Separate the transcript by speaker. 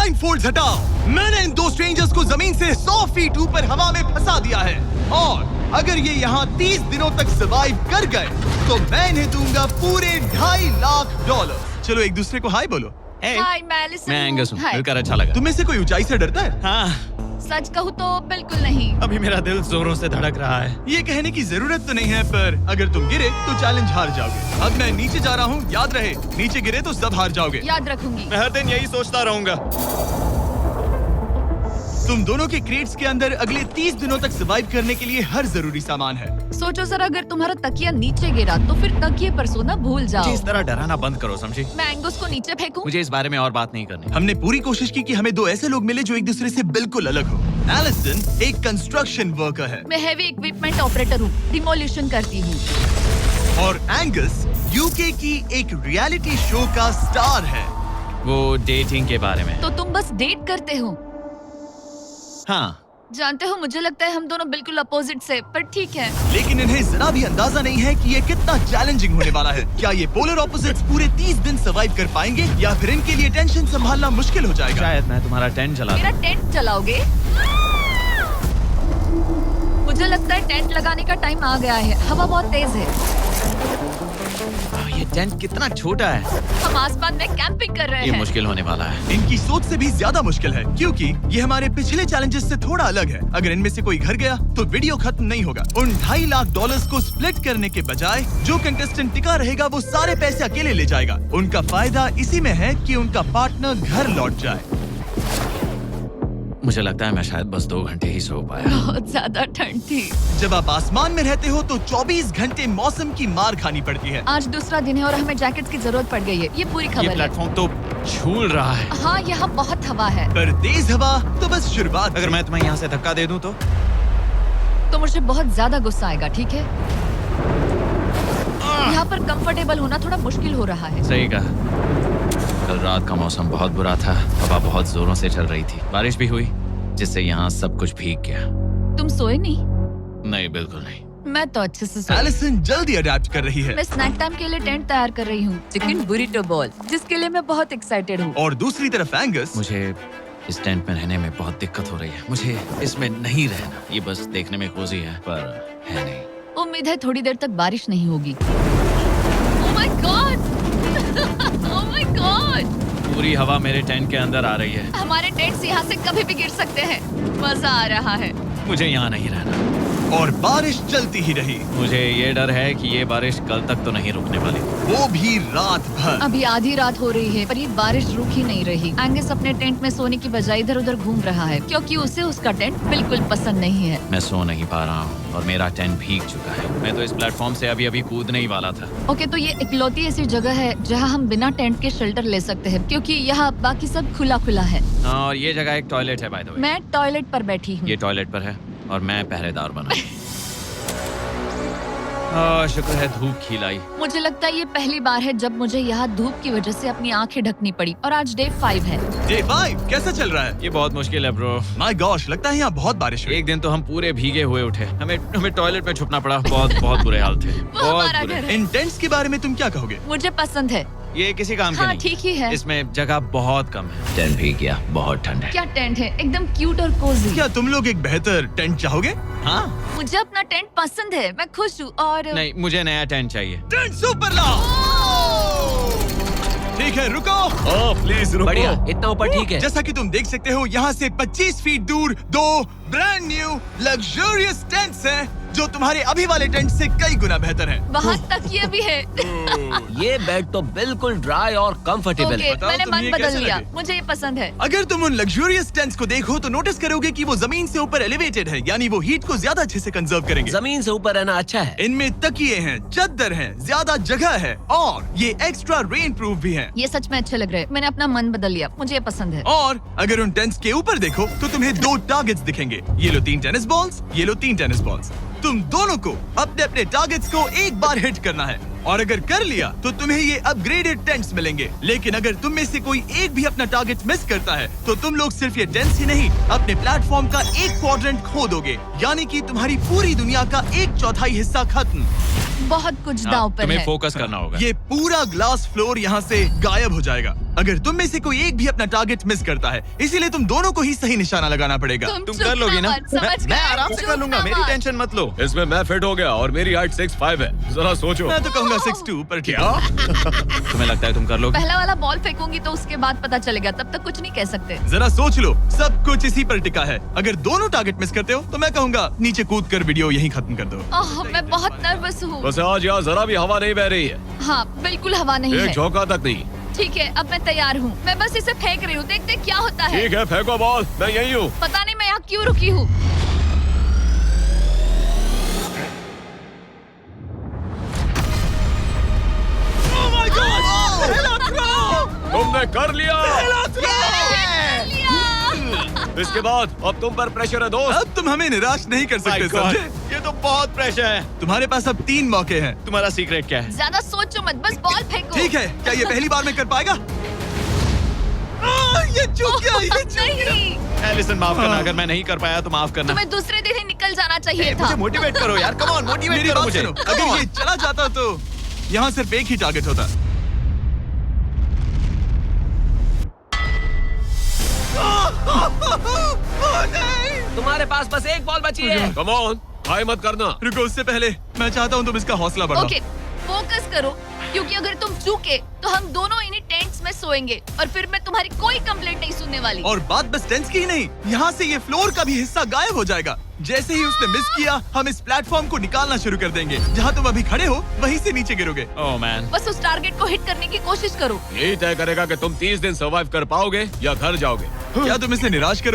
Speaker 1: ब्लाइंडफोल्ड्स हटाओ। मैंने इन दो स्ट्रेंजर्स को जमीन से 100 फीट ऊपर हवा में फंसा दिया है और अगर ये यहाँ 30 दिनों तक सर्वाइव कर गए तो मैं इन्हें दूंगा पूरे $2.5 लाख। चलो एक दूसरे को हाय बोलो।
Speaker 2: हाय मैं एलिसन
Speaker 3: मैं एंगस हूँ,
Speaker 2: हाय।
Speaker 3: मिलकर अच्छा लगा।
Speaker 1: तुम्हें से कोई ऊंचाई से डरता है?
Speaker 3: हाँ,
Speaker 2: सच कहूँ तो बिल्कुल नहीं।
Speaker 3: अभी मेरा दिल जोरों से धड़क रहा है।
Speaker 1: ये कहने की जरूरत तो नहीं है, पर अगर तुम गिरे तो चैलेंज हार जाओगे। अब मैं नीचे जा रहा हूँ, याद रहे नीचे गिरे तो सब हार जाओगे।
Speaker 2: याद रखूंगी।
Speaker 3: मैं हर दिन यही सोचता रहूंगा।
Speaker 1: तुम दोनों के क्रेट्स के अंदर अगले 30 दिनों तक सर्वाइव करने के लिए हर जरूरी सामान है।
Speaker 2: सोचो सर, अगर तुम्हारा तकिया नीचे गिरा तो फिर तकिए पर सोना भूल जाओ।
Speaker 3: मुझे इस तरह डराना बंद करो, समझी?
Speaker 2: मैं एंगस को नीचे फेंकूं?
Speaker 3: मुझे इस बारे में और बात नहीं करनी।
Speaker 1: हमने पूरी कोशिश की कि हमें दो ऐसे लोग मिले जो एक दूसरे से बिल्कुल अलग हो। एलिसन एक कंस्ट्रक्शन वर्कर है
Speaker 2: मैं हेवी इक्विपमेंट ऑपरेटर हूँ, डिमोलिशन करती हूँ।
Speaker 1: और एंगस यूके की एक रियलिटी शो का स्टार है।
Speaker 3: वो डेटिंग के बारे में।
Speaker 2: तो तुम बस डेट करते हो?
Speaker 3: हाँ,
Speaker 2: जानते हो, मुझे लगता है हम दोनों बिल्कुल अपोजिट से, पर ठीक है।
Speaker 1: लेकिन इन्हें जरा भी अंदाजा नहीं है कि ये कितना चैलेंजिंग होने वाला है। क्या ये पोलर ऑपोजिट्स पूरे 30 दिन सर्वाइव कर पाएंगे या फिर इनके लिए टेंशन संभालना मुश्किल हो जाएगा?
Speaker 3: शायद मैं तुम्हारा टेंट जला
Speaker 2: मेरा टेंट जलाओगे? मुझे लगता है टेंट लगाने का टाइम आ गया है। हवा बहुत तेज है।
Speaker 3: ये टेंट कितना छोटा है।
Speaker 2: हम आसमान में कैंपिंग कर रहे
Speaker 3: ये
Speaker 2: हैं।
Speaker 3: मुश्किल होने वाला है।
Speaker 1: इनकी सोच से भी ज्यादा मुश्किल है क्योंकि ये हमारे पिछले चैलेंजेस से थोड़ा अलग है। अगर इनमें से कोई घर गया तो वीडियो खत्म नहीं होगा। उन $2.5 लाख को स्प्लिट करने के बजाय जो कंटेस्टेंट टिका रहेगा वो सारे पैसे अकेले ले जाएगा। उनका फायदा इसी में है कि उनका पार्टनर घर लौट जाए।
Speaker 3: मुझे लगता है मैं शायद बस 2 घंटे ही सो पाया।
Speaker 2: बहुत ज्यादा ठंड थी।
Speaker 1: जब आप आसमान में रहते हो तो 24 घंटे मौसम की मार खानी पड़ती है।
Speaker 2: आज दूसरा दिन है और हमें जैकेट्स की जरूरत पड़ गई है। ये पूरी
Speaker 3: ये
Speaker 2: खबर है।
Speaker 3: प्लेटफॉर्म तो झूल रहा है।
Speaker 2: हाँ, यहाँ बहुत हवा है।
Speaker 1: पर तेज हवा तो बस शुरुआत।
Speaker 3: अगर मैं तुम्हें यहाँ से धक्का दे दूं
Speaker 2: तो मुझे बहुत ज्यादा गुस्सा आएगा, ठीक है? यहाँ पर कंफर्टेबल होना थोड़ा मुश्किल हो रहा है।
Speaker 3: सही कहा। कल रात का मौसम बहुत बुरा था। हवा बहुत जोरों से चल रही थी। बारिश भी हुई जिससे यहाँ सब कुछ भीग गया।
Speaker 2: तुम सोए नहीं?
Speaker 3: नहीं, बिल्कुल नहीं।
Speaker 2: मैं तो अच्छे से सोई।
Speaker 1: एलिसन जल्दी अडेप्ट कर रही है
Speaker 2: मैं स्नैक टाइम के लिए टेंट तैयार कर रही हूँ, चिकन बुरिटो बॉल, जिसके लिए मैं बहुत एक्साइटेड हूँ।
Speaker 1: और दूसरी तरफ एंगस।
Speaker 3: मुझे इस टेंट में रहने में बहुत दिक्कत हो रही है। मुझे इसमें नहीं रहना। ये बस देखने में कोजी है पर है नहीं।
Speaker 2: उम्मीद है थोड़ी देर तक बारिश नहीं होगी। Oh my God! Oh my God!
Speaker 3: पूरी हवा मेरे टेंट के अंदर आ रही है।
Speaker 2: हमारे टेंट्स यहाँ से कभी भी गिर सकते हैं। मजा आ रहा है।
Speaker 3: मुझे यहाँ नहीं रहना।
Speaker 1: और बारिश चलती ही रही।
Speaker 3: मुझे ये डर है कि ये बारिश कल तक तो नहीं रुकने वाली।
Speaker 1: वो भी रात भर।
Speaker 2: अभी आधी रात हो रही है पर ये बारिश रुक ही नहीं रही। एंगस अपने टेंट में सोने की बजाय इधर उधर घूम रहा है क्योंकि उसे उसका टेंट बिल्कुल पसंद नहीं है।
Speaker 3: मैं सो नहीं पा रहा हूँ और मेरा टेंट भीग चुका है। मैं तो इस प्लेटफॉर्म से अभी कूदने ही वाला था।
Speaker 2: ओके, तो ये इकलौती ऐसी जगह है जहाँ हम बिना टेंट के शेल्टर ले सकते हैं क्योंकि यहाँ बाकी सब खुला खुला है।
Speaker 3: और ये जगह एक टॉयलेट है बाय द वे।
Speaker 2: मैं टॉयलेट पर बैठी हूँ।
Speaker 3: ये टॉयलेट पर है और मैं पहरेदार बना। शुक्र है धूप खिलाई।
Speaker 2: मुझे लगता है ये पहली बार है जब मुझे यहाँ धूप की वजह से अपनी आंखें ढकनी पड़ी और आज डे 5 है।
Speaker 1: डे 5 कैसा चल रहा है?
Speaker 3: ये बहुत मुश्किल है ब्रो।
Speaker 1: माय गॉश, लगता है यहाँ बहुत बारिश हुई।
Speaker 3: एक दिन तो हम पूरे भीगे हुए उठे। हमें टॉयलेट में छुपना पड़ा। बहुत बुरे हाल थे।
Speaker 2: वो हमारा घर है।
Speaker 1: इन टेंट्स के बारे में तुम क्या कहोगे?
Speaker 2: मुझे पसंद है।
Speaker 3: ये किसी काम का
Speaker 2: हाँ,
Speaker 3: नहीं।
Speaker 2: ठीक ही है।
Speaker 3: इसमें जगह बहुत कम है। टेंट भीग गया, बहुत ठंड है।
Speaker 2: क्या टेंट है, एकदम क्यूट और कोजी।
Speaker 1: क्या तुम लोग एक बेहतर टेंट चाहोगे?
Speaker 3: हाँ?
Speaker 2: मुझे अपना टेंट पसंद है, मैं खुश हूँ। और
Speaker 3: नहीं, मुझे नया टेंट चाहिए।
Speaker 1: टेंट सुपर लाओ। ठीक है, रुको। प्लीज रुको।
Speaker 4: बढ़िया, इतना ऊपर ठीक है।
Speaker 1: जैसा कि तुम देख सकते हो यहाँ से 25 फीट दूर 2 ब्रांड न्यू लग्जरियस टेंट्स हैं जो तुम्हारे अभी वाले टेंट से कई गुना बेहतर हैं।
Speaker 2: वहाँ तक ये भी है।
Speaker 4: ये बेड तो बिल्कुल ड्राई और कंफर्टेबल
Speaker 2: ओके,
Speaker 4: है।
Speaker 1: बताओ
Speaker 2: मैंने
Speaker 1: तुम्हें
Speaker 2: मन
Speaker 1: ये
Speaker 2: बदल
Speaker 1: कैसे
Speaker 2: लिया।
Speaker 1: लगे?
Speaker 2: मुझे ये पसंद है।
Speaker 1: अगर तुम उन लग्जरियस टेंट्स को देखो तो नोटिस करोगे कि वो जमीन से ऊपर एलिवेटेड है, यानी वो हीट को ज्यादा अच्छे से कंजर्व करेंगे।
Speaker 4: जमीन से ऊपर रहना अच्छा है।
Speaker 1: इनमें तकिए हैं, चद्दर हैं, ज्यादा जगह है और ये एक्स्ट्रा रेन प्रूफ भी हैं।
Speaker 2: ये सच में अच्छे लग रहे हैं। मैंने अपना मन बदल लिया, मुझे ये पसंद है।
Speaker 1: और अगर उन टेंट्स के ऊपर देखो तो तुम्हें 2 टारगेट्स दिखेंगे। ये लो 3 टेनिस बॉल्स, ये लो 3 टेनिस बॉल्स। तुम दोनों को अपने अपने टारगेट्स को एक बार हिट करना है और अगर कर लिया तो तुम्हें ये अपग्रेडेड टेंट्स मिलेंगे। लेकिन अगर तुम में से कोई एक भी अपना टारगेट मिस करता है तो तुम लोग सिर्फ ये टेंट्स ही नहीं अपने प्लेटफॉर्म का एक क्वाड्रेंट खो दोगे, यानी कि तुम्हारी पूरी दुनिया का 1/4 हिस्सा खत्म।
Speaker 2: बहुत कुछ दांव पर
Speaker 3: तुम्हें
Speaker 2: है।
Speaker 3: फोकस करना होगा।
Speaker 1: ये पूरा ग्लास फ्लोर यहाँ से गायब हो जाएगा। अगर तुम में से कोई एक भी अपना टारगेट मिस करता है, इसीलिए तुम दोनों को ही सही निशाना लगाना पड़ेगा।
Speaker 2: तुम
Speaker 3: तुम
Speaker 2: चुप
Speaker 3: कर लोगी ना?
Speaker 2: मत, समझ
Speaker 3: मैं
Speaker 2: गए?
Speaker 3: आराम से
Speaker 2: चुप
Speaker 3: कर लूंगा,
Speaker 2: ना
Speaker 3: मेरी
Speaker 2: मत।
Speaker 3: टेंशन मत लो।
Speaker 4: इसमें मैं फिट हो गया और मेरी हाइट 6'5" है। जरा सोचो।
Speaker 1: मैं तो कहूँगा 6'2", पर क्या?
Speaker 3: तुम्हें लगता है तुम कर लोगे?
Speaker 2: पहला वाला बॉल फेंकूंगी तो उसके बाद पता चलेगा, तब तक कुछ नहीं कह सकते।
Speaker 1: जरा सोच लो, सब कुछ इसी पर टिका है। अगर दोनों टारगेट मिस करते हो तो मैं कहूँगा नीचे कूद कर वीडियो यहीं खत्म कर दो।
Speaker 2: ओह, मैं बहुत नर्वस हूँ।
Speaker 4: बस आज यहाँ जरा भी हवा नहीं बह रही है,
Speaker 2: हाँ, बिल्कुल हवा नहीं
Speaker 4: एक
Speaker 2: है।
Speaker 4: झोंका तक नहीं।
Speaker 2: ठीक है, अब मैं तैयार हूँ। मैं बस इसे फेंक रही हूँ, देखते क्या होता है।
Speaker 4: ठीक है, फेंको बॉल, मैं यही हूँ।
Speaker 2: पता नहीं मैं यहाँ क्यों रुकी हूँ।
Speaker 4: तुमने कर लिया।
Speaker 2: लिया।
Speaker 4: इसके बाद अब तुम पर प्रेशर है दोस्त।
Speaker 1: अब तुम हमें निराश नहीं कर सकते,
Speaker 3: My God,
Speaker 1: समझे?
Speaker 3: ये तो बहुत प्रेशर है।
Speaker 1: तुम्हारे पास अब 3 मौके हैं।
Speaker 3: तुम्हारा सीक्रेट क्या है?
Speaker 2: ज्यादा सोचो मत, बस बॉल फेंको।
Speaker 1: ठीक है, क्या ये पहली बार में कर पाएगा? ये चूक गया, ये चूक गया।
Speaker 2: नहीं,
Speaker 3: एलिसन माफ करना,
Speaker 1: हाँ।
Speaker 3: अगर मैं नहीं कर पाया तो माफ करना।
Speaker 2: तुम्हें दूसरे दिन ही निकल जाना चाहिए था।
Speaker 3: मुझे मोटिवेट करो यार, कम ऑन, मोटिवेट
Speaker 1: मेरी
Speaker 3: करो
Speaker 1: बात
Speaker 3: मुझे।
Speaker 1: सुनो,
Speaker 3: Come
Speaker 1: अगर
Speaker 3: on।
Speaker 1: ये चला जाता तो यहाँ सिर्फ एक ही टारगेट होता।
Speaker 4: तुम्हारे पास बस एक बॉल बची है। कम ऑन, हाय मत करना।
Speaker 1: रुको, उससे पहले मैं चाहता हूँ तुम इसका हौसला बढ़ाओ।
Speaker 2: ओके, फोकस करो, क्योंकि अगर तुम चूके तो हम दोनों इन्हीं टेंट्स में सोएंगे और फिर मैं तुम्हारी कोई कंप्लेंट नहीं सुनने वाली।
Speaker 1: और बात बस टेंस की ही नहीं, यहाँ से ये फ्लोर का भी हिस्सा गायब हो जाएगा। जैसे ही उसने मिस किया, हम इस प्लेटफॉर्म को निकालना शुरू कर देंगे। जहाँ तुम अभी खड़े हो, वहीं से नीचे गिरोगे।
Speaker 3: ओह मैन,
Speaker 2: बस उस टारगेट को हिट करने की कोशिश करो।
Speaker 4: यही तय करेगा कि तुम 30 दिन सर्वाइव कर पाओगे या घर जाओगे।
Speaker 1: क्या तुम इसे निराश करोगे?